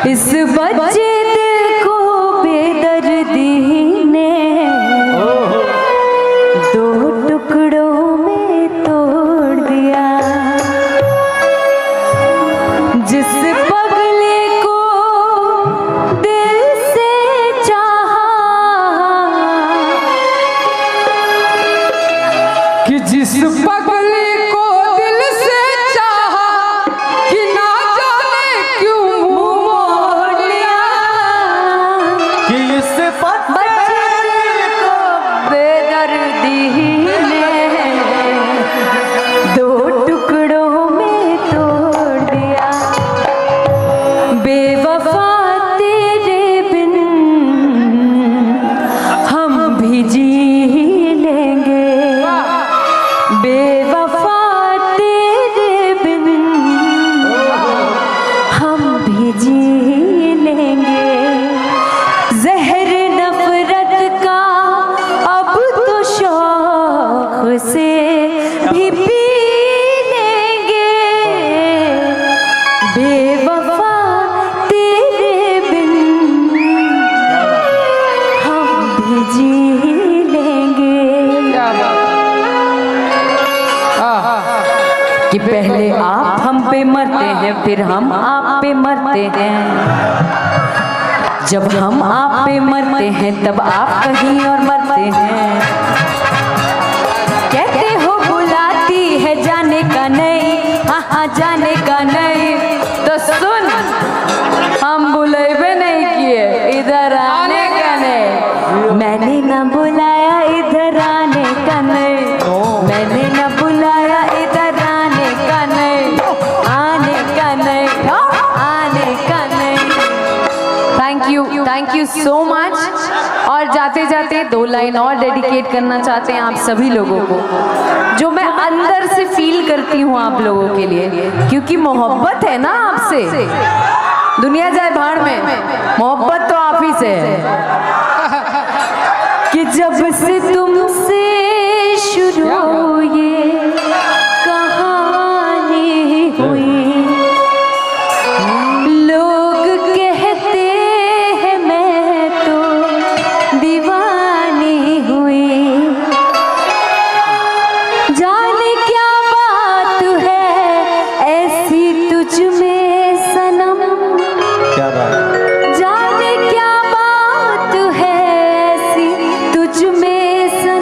इस बच्चे दिल को बेदर्दी ने दो टुकड़ों में तोड़ दिया। जिस पगले को दिल से चाहा कि जिस पगले को दिल से चाहा कि ना जाने क्यों मुंह मोड़ लिया। कि इस बच्चे को बेदर्दी ने दो टुकड़ों में तोड़ दिया। बेवफा तेरे बिन हम भी जी लेंगे। बेवफा तेरे बिन हम भी जी लेंगे। जहर नफरत का अब तो शौक से भी पी लेंगे। बेवफा तेरे बिन हम भी जी लेंगे। कि पहले आप हम पे मरते हैं फिर हम आप पे मरते हैं। जब हम आप पे मरते हैं तब आप कहीं और मरते हैं। कहते हो बुलाती है जाने का नहीं, हाँ हाँ जाने का नहीं। तो सुन, हम बुलाए नहीं किए, इधर आने का नहीं। मैंने ना बुलाया इधर आने का नहीं। मैंने ना बुलाया इधर आने का नहीं, आने का नहीं, आने का नहीं। Thank you so much. और जाते जाते 2 लाइन और डेडिकेट करना चाहते हैं आप सभी लोगों को, जो मैं अंदर से फील करती हूँ आप लोगों के लिए, क्योंकि मोहब्बत है ना आपसे। दुनिया जाए भाड़ में, मोहब्बत तो आप ही से है। कि जब से तुमसे शुरू ये कहानी हुई, लोग कहते हैं मैं तो दीवानी हुई। जाने क्या बात है ऐसी तुझ में सनम। क्या बात। जाने क्या बात है ऐसी तुझ में सनम।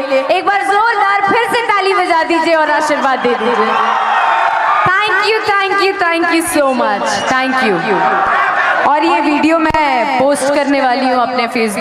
लिए एक बार जोरदार फिर से ताली बजा दीजिए और आशीर्वाद दे दीजिए। Thank you so much, thank you. और ये वीडियो मैं पोस्ट करने वाली हूँ अपने फेसबुक